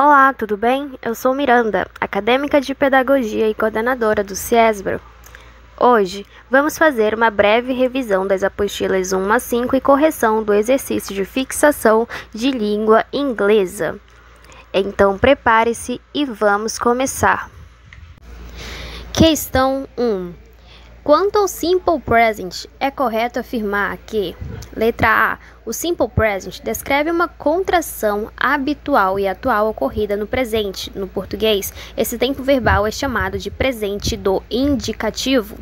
Olá, tudo bem? Eu sou Miranda, acadêmica de Pedagogia e coordenadora do CIESBRO. Hoje, vamos fazer uma breve revisão das apostilas 1 a 5 e correção do exercício de fixação de língua inglesa. Então, prepare-se e vamos começar. Questão 1. Quanto ao Simple Present, é correto afirmar que, letra A, o Simple Present descreve uma contração habitual e atual ocorrida no presente. No português, esse tempo verbal é chamado de presente do indicativo.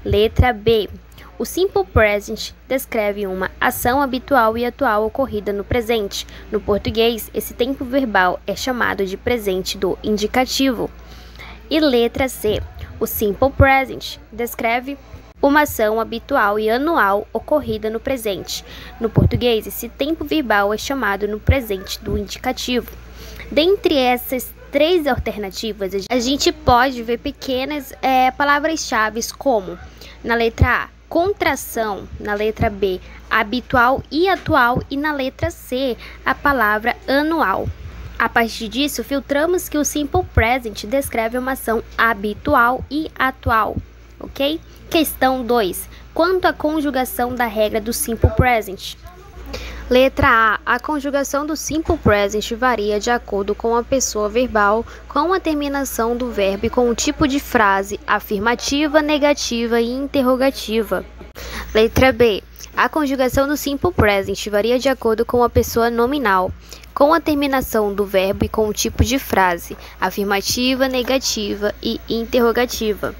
Letra B, o Simple Present descreve uma ação habitual e atual ocorrida no presente. No português, esse tempo verbal é chamado de presente do indicativo. E letra C, o Simple Present descreve uma ação habitual e anual ocorrida no presente. No português, esse tempo verbal é chamado no presente do indicativo. Dentre essas três alternativas, a gente pode ver pequenas palavras-chave como, na letra A, contração, na letra B, habitual e atual, e na letra C, a palavra anual. A partir disso, filtramos que o Simple Present descreve uma ação habitual e atual, ok? Questão 2. Quanto à conjugação da regra do Simple Present? Letra A. A conjugação do Simple Present varia de acordo com a pessoa verbal, com a terminação do verbo e com o tipo de frase afirmativa, negativa e interrogativa. Letra B. A conjugação do Simple Present varia de acordo com a pessoa nominal, com a terminação do verbo e com o tipo de frase afirmativa, negativa e interrogativa.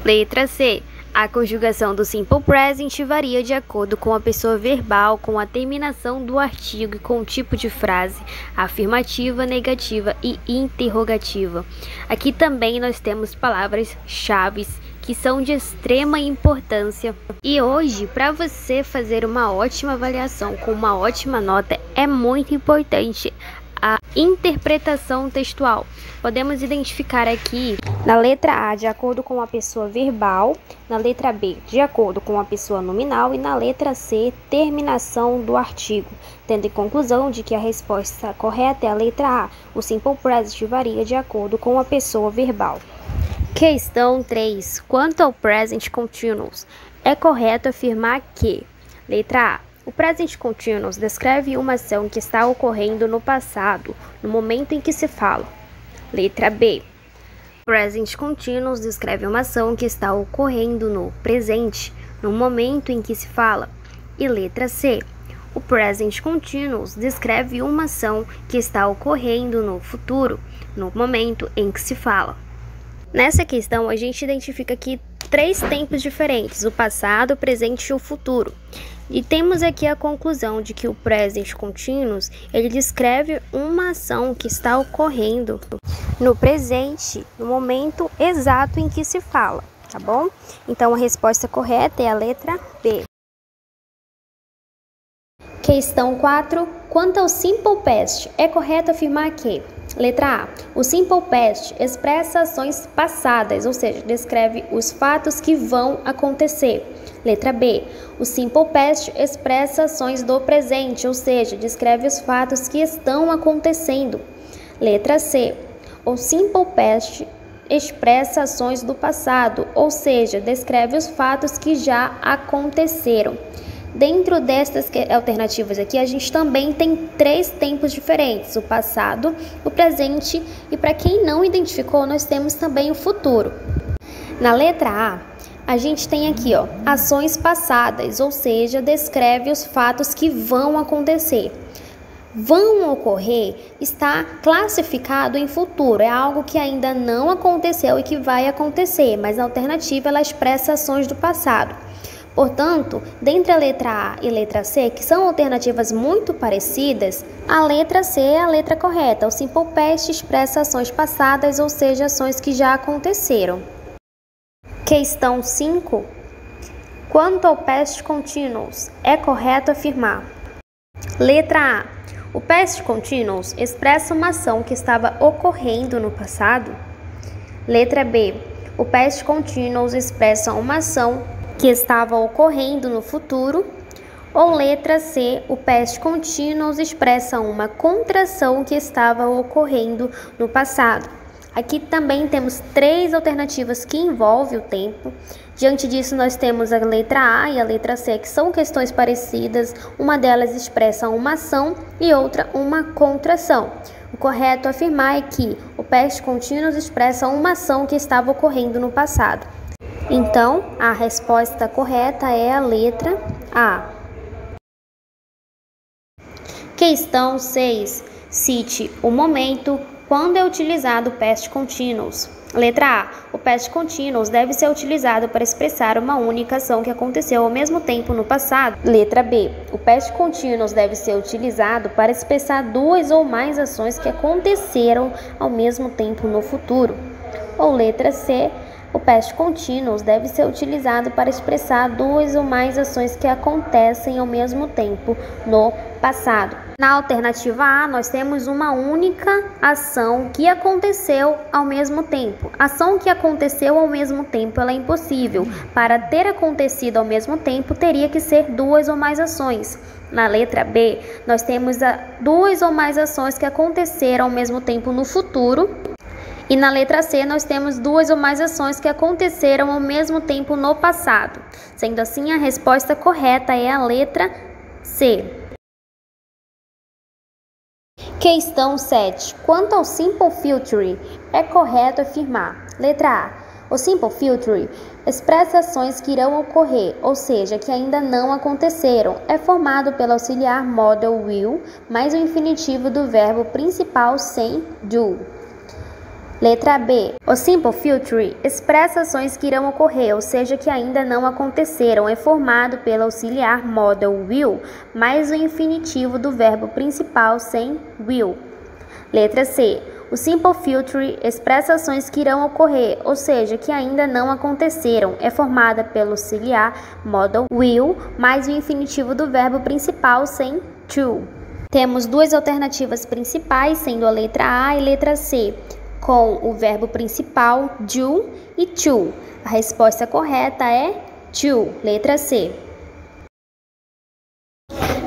Letra C. A conjugação do Simple Present varia de acordo com a pessoa verbal, com a terminação do artigo e com o tipo de frase afirmativa, negativa e interrogativa. Aqui também nós temos palavras-chave que são de extrema importância. E hoje, para você fazer uma ótima avaliação com uma ótima nota, é muito importante a interpretação textual. Podemos identificar aqui na letra A, de acordo com a pessoa verbal, na letra B, de acordo com a pessoa nominal e na letra C, terminação do artigo, tendo em conclusão de que a resposta correta é a letra A. O Simple Present varia de acordo com a pessoa verbal. Questão 3. Quanto ao Present Continuous, é correto afirmar que, letra A, o Present Continuous descreve uma ação que está ocorrendo no passado, no momento em que se fala. Letra B, o Present Continuous descreve uma ação que está ocorrendo no presente, no momento em que se fala. E letra C, o Present Continuous descreve uma ação que está ocorrendo no futuro, no momento em que se fala. Nessa questão, a gente identifica aqui três tempos diferentes, o passado, o presente e o futuro. E temos aqui a conclusão de que o Present Continuous, ele descreve uma ação que está ocorrendo no presente, no momento exato em que se fala, tá bom? Então, a resposta correta é a letra B. Questão 4. Quanto ao Simple Past, é correto afirmar que, letra A, o Simple Past expressa ações passadas, ou seja, descreve os fatos que vão acontecer. Letra B, o Simple Past expressa ações do presente, ou seja, descreve os fatos que estão acontecendo. Letra C, o Simple Past expressa ações do passado, ou seja, descreve os fatos que já aconteceram. Dentro destas alternativas aqui, a gente também tem três tempos diferentes, o passado, o presente e, para quem não identificou, nós temos também o futuro. Na letra A gente tem aqui, ações passadas, ou seja, descreve os fatos que vão acontecer. Vão ocorrer está classificado em futuro, é algo que ainda não aconteceu e que vai acontecer, mas a alternativa ela expressa ações do passado. Portanto, dentre a letra A e letra C, que são alternativas muito parecidas, a letra C é a letra correta. O Simple Past expressa ações passadas, ou seja, ações que já aconteceram. Questão 5. Quanto ao Past Continuous, é correto afirmar. Letra A. O Past Continuous expressa uma ação que estava ocorrendo no passado. Letra B. O Past Continuous expressa uma ação que estava ocorrendo no futuro. Ou letra C, o past continuous expressa uma contração que estava ocorrendo no passado. Aqui também temos 3 alternativas que envolvem o tempo. Diante disso, nós temos a letra A e a letra C, que são questões parecidas. Uma delas expressa uma ação e outra uma contração. O correto afirmar é que o past continuous expressa uma ação que estava ocorrendo no passado. Então, a resposta correta é a letra A. Questão 6. Cite o momento quando é utilizado o past continuous. Letra A. O past continuous deve ser utilizado para expressar uma única ação que aconteceu ao mesmo tempo no passado. Letra B. O past continuous deve ser utilizado para expressar 2 ou mais ações que aconteceram ao mesmo tempo no futuro. Ou letra C. O past continuous deve ser utilizado para expressar 2 ou mais ações que acontecem ao mesmo tempo no passado. Na alternativa A, nós temos uma única ação que aconteceu ao mesmo tempo. Ação que aconteceu ao mesmo tempo, ela é impossível. Para ter acontecido ao mesmo tempo, teria que ser 2 ou mais ações. Na letra B, nós temos 2 ou mais ações que aconteceram ao mesmo tempo no futuro. E na letra C, nós temos 2 ou mais ações que aconteceram ao mesmo tempo no passado. Sendo assim, a resposta correta é a letra C. Questão 7. Quanto ao Simple Future, é correto afirmar. Letra A. O Simple Future expressa ações que irão ocorrer, ou seja, que ainda não aconteceram. É formado pelo auxiliar modal will mais o infinitivo do verbo principal sem do. Letra B. O Simple Future expressa ações que irão ocorrer, ou seja, que ainda não aconteceram. É formado pelo auxiliar modal will mais o infinitivo do verbo principal sem will. Letra C. O Simple Future expressa ações que irão ocorrer, ou seja, que ainda não aconteceram. É formada pelo auxiliar modal will mais o infinitivo do verbo principal sem to. Temos 2 alternativas principais, sendo a letra A e letra C, com o verbo principal do e to. A resposta correta é to, letra C.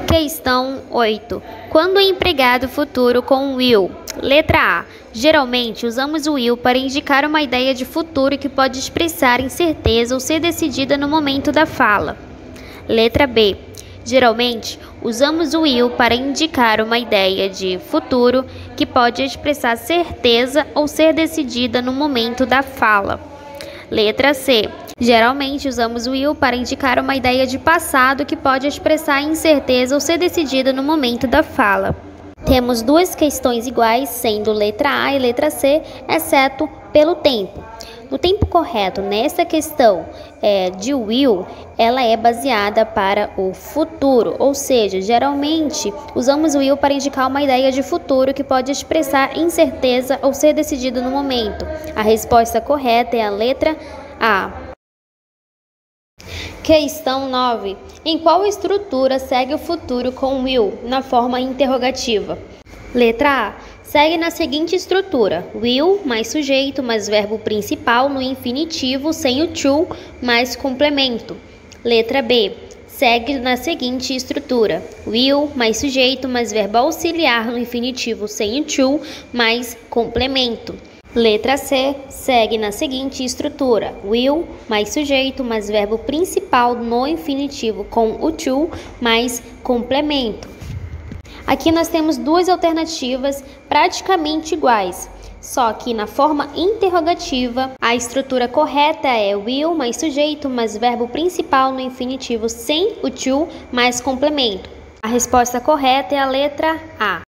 Questão 8. Quando é empregado futuro com will? Letra A. Geralmente usamos o will para indicar uma ideia de futuro que pode expressar incerteza ou ser decidida no momento da fala. Letra B. Geralmente, usamos o will para indicar uma ideia de futuro que pode expressar certeza ou ser decidida no momento da fala. Letra C. Geralmente, usamos o will para indicar uma ideia de passado que pode expressar incerteza ou ser decidida no momento da fala. Temos 2 questões iguais, sendo letra A e letra C, exceto pelo tempo. No tempo correto, nessa questão de will, ela é baseada para o futuro, ou seja, geralmente usamos o will para indicar uma ideia de futuro que pode expressar incerteza ou ser decidido no momento. A resposta correta é a letra A. Questão 9. Em qual estrutura segue o futuro com will na forma interrogativa? Letra A. Segue na seguinte estrutura: will mais sujeito mais verbo principal no infinitivo sem o to mais complemento. Letra B. Segue na seguinte estrutura: will mais sujeito mais verbo auxiliar no infinitivo sem o to mais complemento. Letra C. Segue na seguinte estrutura: will mais sujeito mais verbo principal no infinitivo com o to mais complemento. Aqui nós temos 2 alternativas praticamente iguais, só que na forma interrogativa a estrutura correta é will mais sujeito mais verbo principal no infinitivo sem o to mais complemento. A resposta correta é a letra A.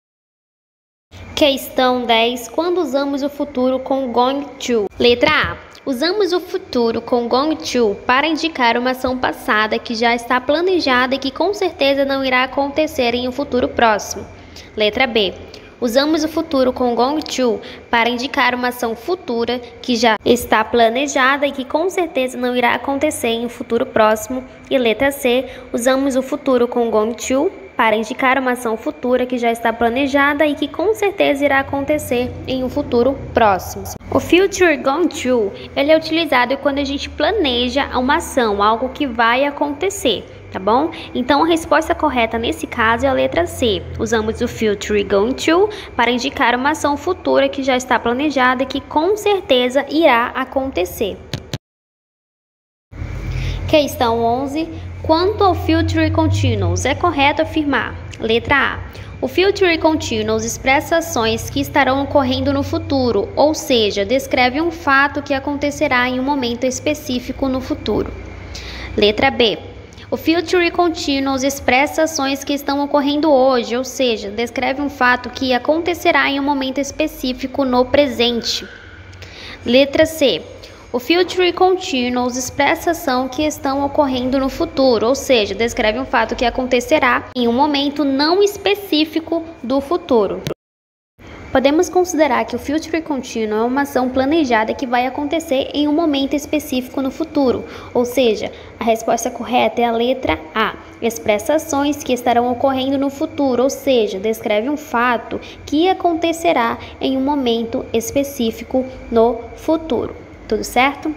Questão 10. Quando usamos o futuro com going to? Letra A. Usamos o futuro com going to para indicar uma ação passada que já está planejada e que com certeza não irá acontecer em um futuro próximo. Letra B. Usamos o futuro com going to para indicar uma ação futura que já está planejada e que com certeza não irá acontecer em um futuro próximo. E letra C. Usamos o futuro com going to para indicar uma ação futura que já está planejada e que com certeza irá acontecer em um futuro próximo. O future going to, ele é utilizado quando a gente planeja uma ação, algo que vai acontecer. tá bom? Então, a resposta correta nesse caso é a letra C. Usamos o future going to para indicar uma ação futura que já está planejada e que com certeza irá acontecer. Questão 11. Quanto ao future continuous, é correto afirmar: letra A. O future continuous expressa ações que estarão ocorrendo no futuro, ou seja, descreve um fato que acontecerá em um momento específico no futuro. Letra B. O future continuous expressa ações que estão ocorrendo hoje, ou seja, descreve um fato que acontecerá em um momento específico no presente. Letra C. O future continuous expressa ação que estão ocorrendo no futuro, ou seja, descreve um fato que acontecerá em um momento não específico do futuro. Podemos considerar que o future continuous é uma ação planejada que vai acontecer em um momento específico no futuro, ou seja, a resposta correta é a letra A. Expressa ações que estarão ocorrendo no futuro, ou seja, descreve um fato que acontecerá em um momento específico no futuro. Tudo certo?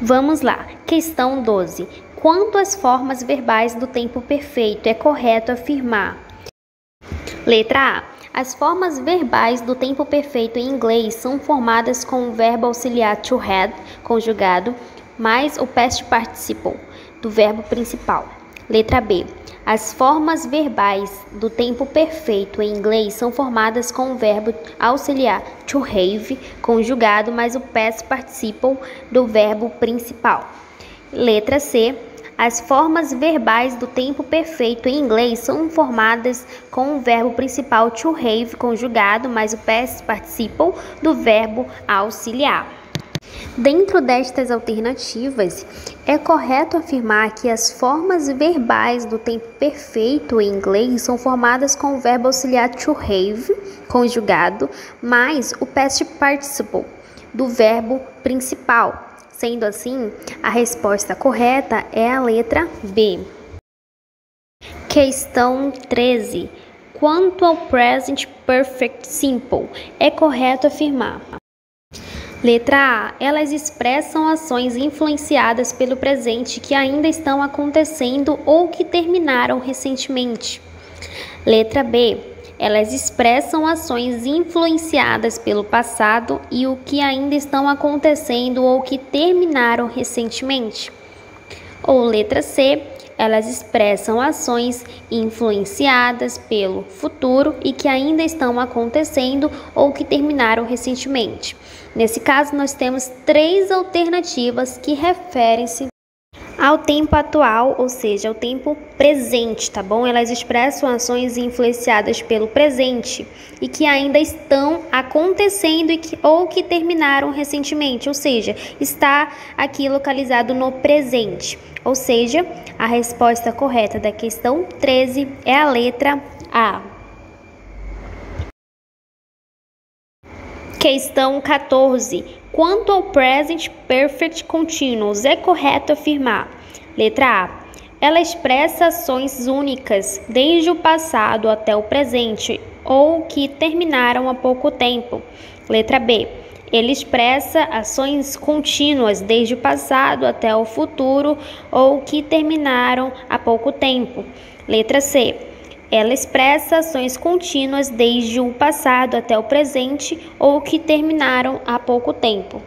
Vamos lá. Questão 12. Quanto às formas verbais do tempo perfeito, é correto afirmar: letra A. As formas verbais do tempo perfeito em inglês são formadas com o verbo auxiliar to have, conjugado, mais o past participle do verbo principal. Letra B. As formas verbais do tempo perfeito em inglês são formadas com o verbo auxiliar to have, conjugado, mais o past participle do verbo principal. Letra C. As formas verbais do tempo perfeito em inglês são formadas com o verbo principal to have, conjugado, mais o past participle do verbo auxiliar. Dentro destas alternativas, é correto afirmar que as formas verbais do tempo perfeito em inglês são formadas com o verbo auxiliar to have, conjugado, mais o past participle do verbo principal. Sendo assim, a resposta correta é a letra B. Questão 13. Quanto ao present perfect simple, é correto afirmar: letra A. Elas expressam ações influenciadas pelo presente que ainda estão acontecendo ou que terminaram recentemente. Letra B. Elas expressam ações influenciadas pelo passado e o que ainda estão acontecendo ou que terminaram recentemente. Ou letra C. Elas expressam ações influenciadas pelo futuro e que ainda estão acontecendo ou que terminaram recentemente. Nesse caso, nós temos 3 alternativas que referem-se ao tempo atual, ou seja, ao tempo presente, tá bom? Elas expressam ações influenciadas pelo presente e que ainda estão acontecendo ou que terminaram recentemente, ou seja, está aqui localizado no presente. Ou seja, a resposta correta da questão 13 é a letra A. Questão 14. Quanto ao present perfect continuous, é correto afirmar: letra A. Ela expressa ações únicas desde o passado até o presente ou que terminaram há pouco tempo. Letra B. Ele expressa ações contínuas desde o passado até o futuro ou que terminaram há pouco tempo. Letra C. Ela expressa ações contínuas desde o passado até o presente ou que terminaram há pouco tempo.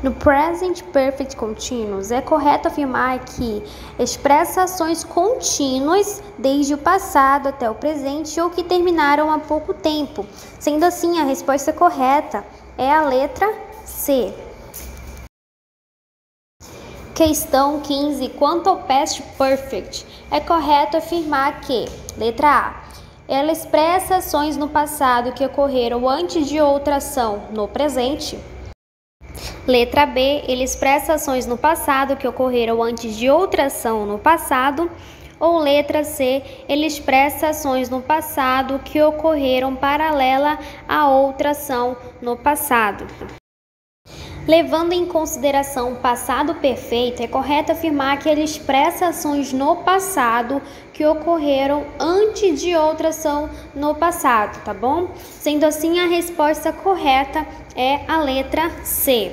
No present perfect continuous, é correto afirmar que expressa ações contínuas desde o passado até o presente ou que terminaram há pouco tempo. Sendo assim, a resposta correta é a letra C. Questão 15. Quanto ao past perfect, é correto afirmar que, letra A, ela expressa ações no passado que ocorreram antes de outra ação no presente. Letra B, ele expressa ações no passado que ocorreram antes de outra ação no passado. Ou letra C, ele expressa ações no passado que ocorreram paralela a outra ação no passado. Levando em consideração o passado perfeito, é correto afirmar que ele expressa ações no passado que ocorreram antes de outra ação no passado, tá bom? Sendo assim, a resposta correta é a letra C.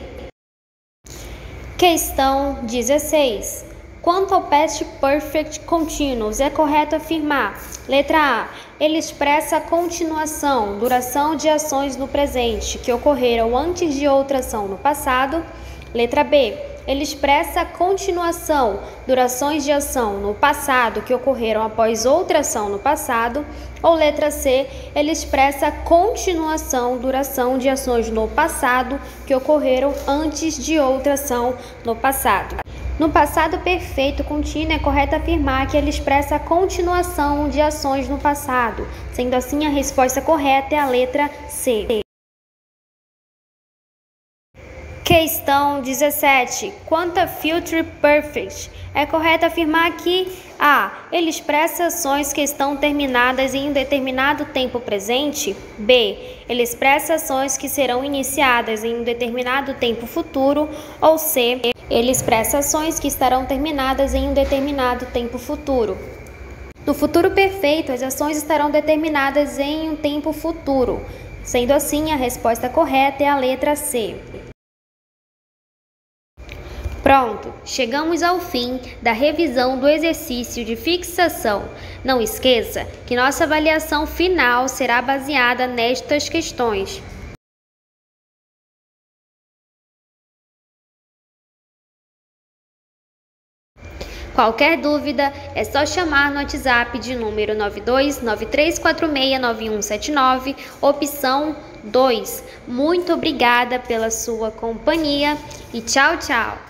Questão 16. Quanto ao Past Perfect Continuous, é correto afirmar: letra A, ele expressa a continuação, duração de ações no presente que ocorreram antes de outra ação no passado. Letra B, ele expressa a continuação, durações de ação no passado que ocorreram após outra ação no passado. Ou letra C, ele expressa a continuação, duração de ações no passado que ocorreram antes de outra ação no passado. No passado perfeito contínuo, é correto afirmar que ele expressa a continuação de ações no passado. Sendo assim, a resposta correta é a letra C. Questão 17. Quanto a Future Perfect, é correto afirmar que A, ele expressa ações que estão terminadas em um determinado tempo presente. B, ele expressa ações que serão iniciadas em um determinado tempo futuro. Ou C, ele expressa ações que estarão terminadas em um determinado tempo futuro. No futuro perfeito, as ações estarão determinadas em um tempo futuro. Sendo assim, a resposta correta é a letra C. Pronto, chegamos ao fim da revisão do exercício de fixação. Não esqueça que nossa avaliação final será baseada nestas questões. Qualquer dúvida é só chamar no WhatsApp de número 9293469179, opção 2. Muito obrigada pela sua companhia e tchau, tchau!